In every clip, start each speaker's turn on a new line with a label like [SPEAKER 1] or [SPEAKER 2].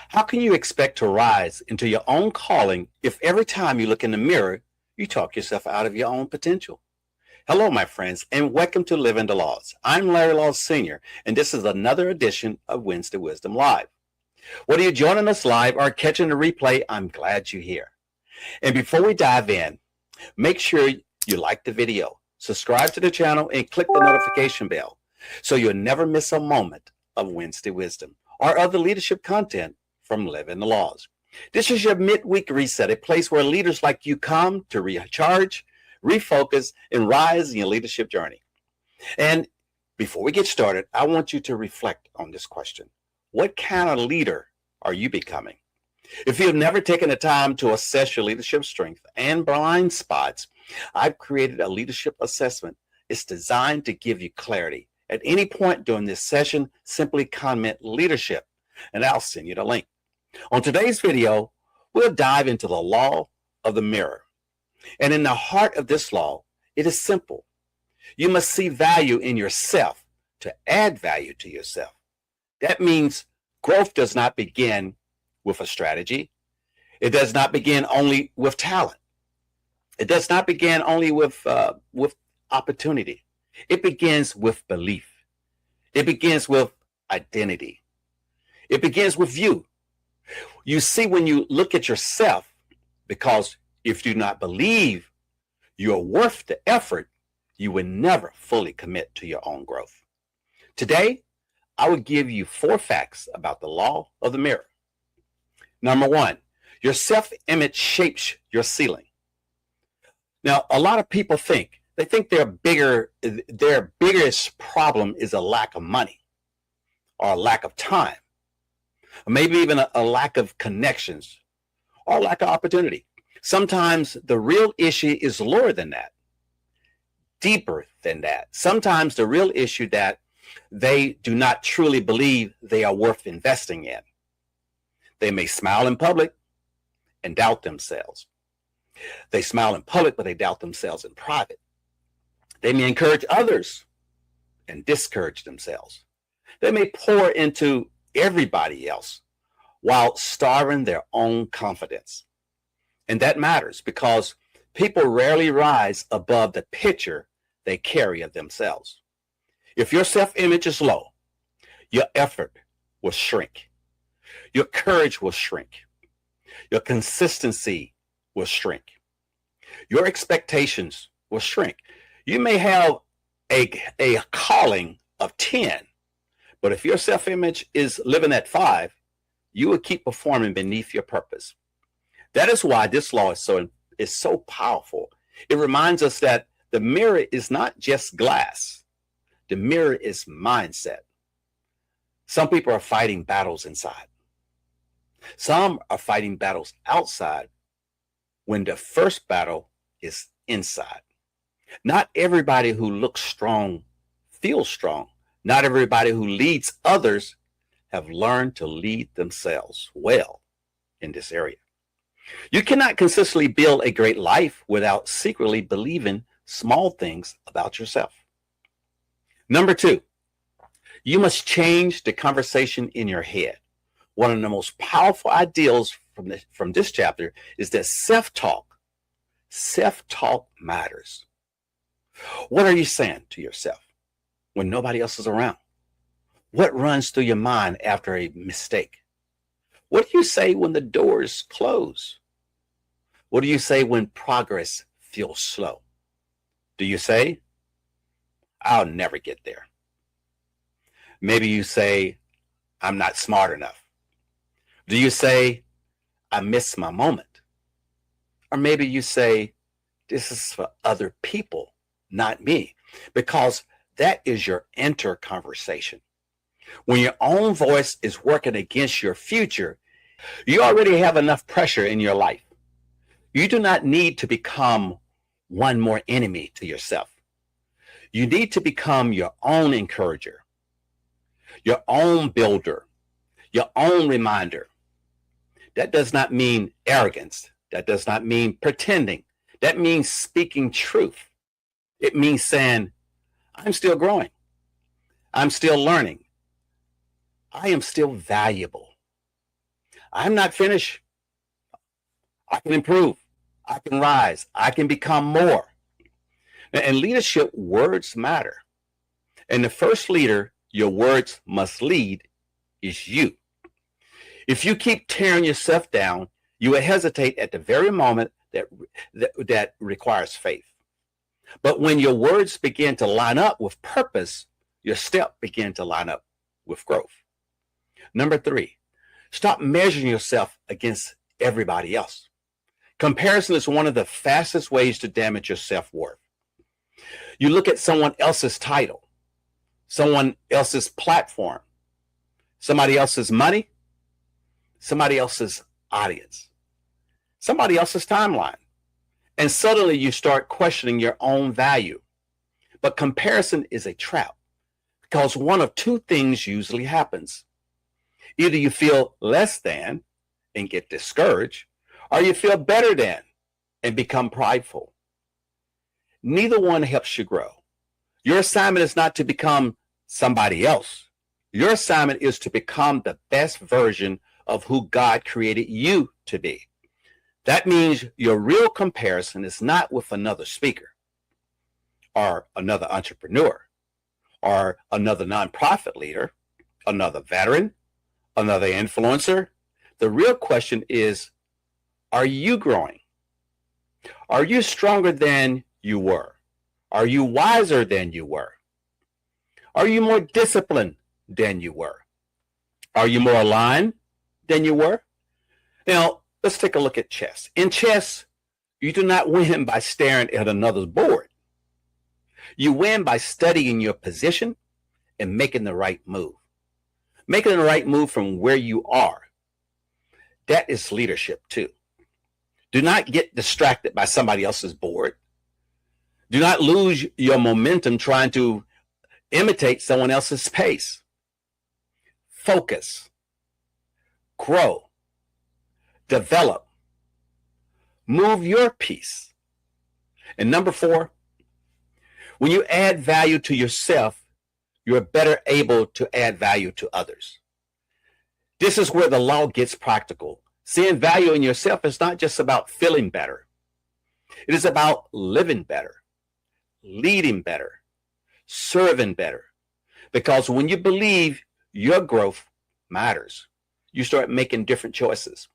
[SPEAKER 1] How can you expect to rise into your own calling if every time you look in the mirror, you talk yourself out of your own potential? Hello, my friends, and welcome to Living the Laws. I'm Larry Laws Sr., and this is another edition of Wednesday Wisdom Live. Whether you're joining us live or catching the replay, I'm glad you're here. And before we dive in, make sure you like the video, subscribe to the channel, and click the notification bell so you'll never miss a moment of Wednesday Wisdom or other leadership content from Living the Laws. This is your midweek reset, a place where leaders like you come to recharge, refocus, and rise in your leadership journey. And before we get started, I want you to reflect on this question. What kind of leader are you becoming? If you've never taken the time to assess your leadership strength and blind spots, I've created a leadership assessment. It's designed to give you clarity. At any point during this session, simply comment leadership, and I'll send you the link. On today's video, we'll dive into the law of the mirror. And in the heart of this law, it is simple. You must see value in yourself to add value to yourself. That means growth does not begin with a strategy. It does not begin only with talent. It does not begin only with opportunity. It begins with belief. It begins with identity. It begins with you. You see, when you look at yourself, because if you do not believe you're worth the effort, you will never fully commit to your own growth. Today, I will give you 4 facts about the law of the mirror. Number 1, your self-image shapes your ceiling. Now, a lot of people think their biggest problem is a lack of money or a lack of time, or maybe even a lack of connections or a lack of opportunity. Sometimes the real issue is lower than that, deeper than that. Sometimes the real issue that they do not truly believe they are worth investing in. They may smile in public and doubt themselves. They smile in public, but they doubt themselves in private. They may encourage others and discourage themselves. They may pour into everybody else while starving their own confidence. And that matters because people rarely rise above the picture they carry of themselves. If your self-image is low, your effort will shrink. Your courage will shrink. Your consistency will shrink. Your expectations will shrink. You may have a calling of 10, but if your self-image is living at 5, you will keep performing beneath your purpose. That is why this law is so powerful. It reminds us that the mirror is not just glass. The mirror is mindset. Some people are fighting battles inside. Some are fighting battles outside when the first battle is inside. Not everybody who looks strong feels strong. Not everybody who leads others have learned to lead themselves well in this area. You cannot consistently build a great life without secretly believing small things about yourself. Number 2, you must change the conversation in your head. One of the most powerful ideals from this chapter is that self-talk matters. What are you saying to yourself when nobody else is around? What runs through your mind after a mistake? What do you say when the doors close? What do you say when progress feels slow? Do you say, I'll never get there? Maybe you say, I'm not smart enough. Do you say, I missed my moment? Or maybe you say, this is for other people, not me, because that is your inner conversation. When your own voice is working against your future, you already have enough pressure in your life. You do not need to become one more enemy to yourself. You need to become your own encourager, your own builder, your own reminder. That does not mean arrogance. That does not mean pretending. That means speaking truth. It means saying, I'm still growing. I'm still learning. I am still valuable. I'm not finished. I can improve. I can rise. I can become more. And leadership, words matter. And the first leader your words must lead is you. If you keep tearing yourself down, you will hesitate at the very moment that requires faith. But when your words begin to line up with purpose, your steps begin to line up with growth. Number 3, stop measuring yourself against everybody else. Comparison is one of the fastest ways to damage your self-worth. You look at someone else's title, someone else's platform, somebody else's money, somebody else's audience, somebody else's timeline, and suddenly you start questioning your own value. But comparison is a trap because one of two things usually happens. Either you feel less than and get discouraged, or you feel better than and become prideful. Neither one helps you grow. Your assignment is not to become somebody else. Your assignment is to become the best version of who God created you to be. That means your real comparison is not with another speaker or another entrepreneur or another nonprofit leader, another veteran, another influencer. The real question is, are you growing? Are you stronger than you were? Are you wiser than you were? Are you more disciplined than you were? Are you more aligned than you were? Now, let's take a look at chess. In chess, you do not win by staring at another's board. You win by studying your position and making the right move. Making the right move from where you are. That is leadership too. Do not get distracted by somebody else's board. Do not lose your momentum trying to imitate someone else's pace. Focus, grow, develop, move your piece. And number 4, when you add value to yourself, you're better able to add value to others. This is where the law gets practical. Seeing value in yourself is not just about feeling better. It is about living better, leading better, serving better. Because when you believe your growth matters, you start making different choices.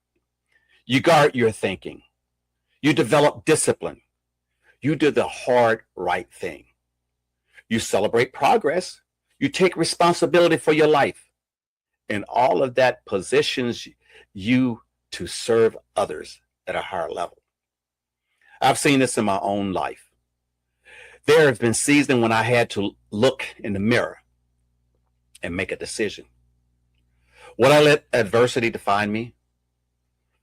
[SPEAKER 1] You guard your thinking. You develop discipline. You do the hard, right thing. You celebrate progress. You take responsibility for your life. And all of that positions you to serve others at a higher level. I've seen this in my own life. There have been seasons when I had to look in the mirror and make a decision. Would I let adversity define me?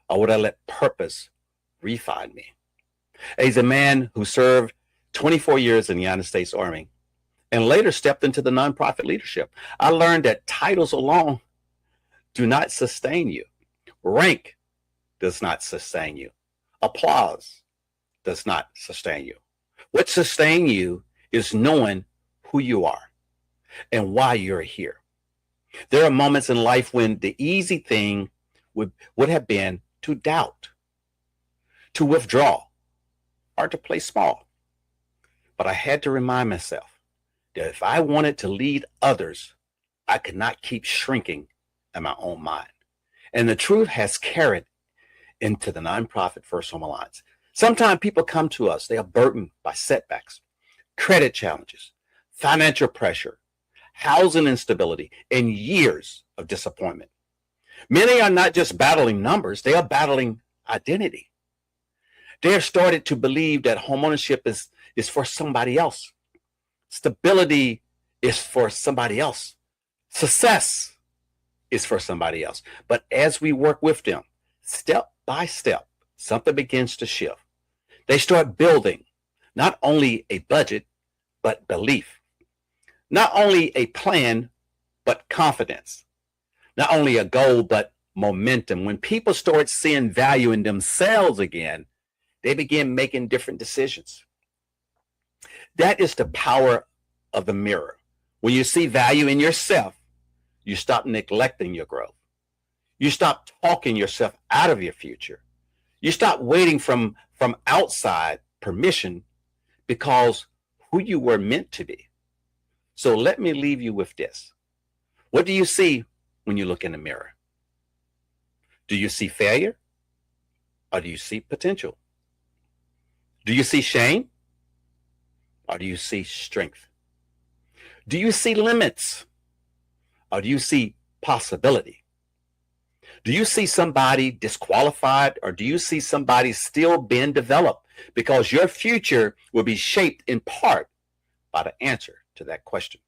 [SPEAKER 1] Or would I let purpose refine me? He's a man who served 24 years in the United States Army and later stepped into the nonprofit leadership. I learned that titles alone do not sustain you. Rank does not sustain you. Applause does not sustain you. What sustains you is knowing who you are and why you're here. There are moments in life when the easy thing would have been to doubt, to withdraw, or to play small. But I had to remind myself that if I wanted to lead others, I could not keep shrinking in my own mind. And the truth has carried into the nonprofit First Home Alliance. Sometimes people come to us, they are burdened by setbacks, credit challenges, financial pressure, housing instability, and years of disappointment. Many are not just battling numbers, they are battling identity. They have started to believe that homeownership is for somebody else. Stability is for somebody else. Success is for somebody else. But as we work with them, step by step, something begins to shift. They start building not only a budget, but belief. Not only a plan, but confidence. Not only a goal, but momentum. When people start seeing value in themselves again, they begin making different decisions. That is the power of the mirror. When you see value in yourself, you stop neglecting your growth. You stop talking yourself out of your future. You stop waiting from outside permission because who you were meant to be. So let me leave you with this. What do you see when you look in the mirror? Do you see failure or do you see potential? Do you see shame or do you see strength? Do you see limits or do you see possibility? Do you see somebody disqualified or do you see somebody still being developed? Because your future will be shaped in part by the answer to that question.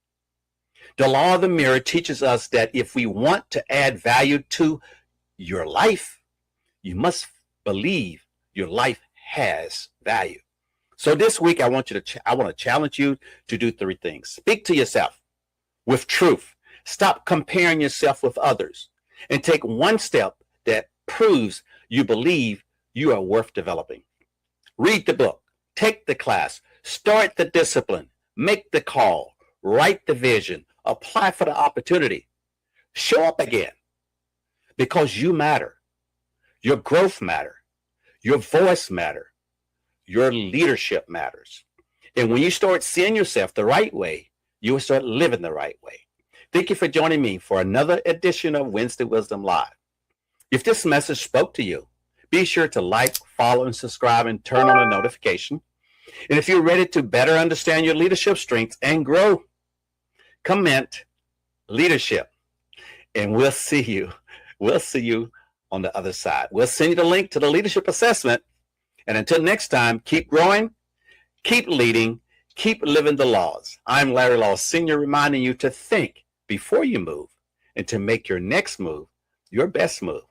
[SPEAKER 1] The law of the mirror teaches us that if we want to add value to your life, you must believe your life has value. So this week, I want to challenge you to do 3 things. Speak to yourself with truth. Stop comparing yourself with others and take one step that proves you believe you are worth developing. Read the book, take the class, start the discipline, make the call, write the vision, apply for the opportunity. Show up again because you matter. Your growth matters. Your voice matters. Your leadership matters. And when you start seeing yourself the right way, you will start living the right way. Thank you for joining me for another edition of Wednesday Wisdom Live. If this message spoke to you, be sure to like, follow, and subscribe and turn on the notification. And if you're ready to better understand your leadership strengths and grow, comment leadership. And we'll see you on the other side. We'll send you the link to the leadership assessment. And until next time, keep growing, keep leading, keep living the laws. I'm Larry Law Sr., reminding you to think before you move and to make your next move your best move.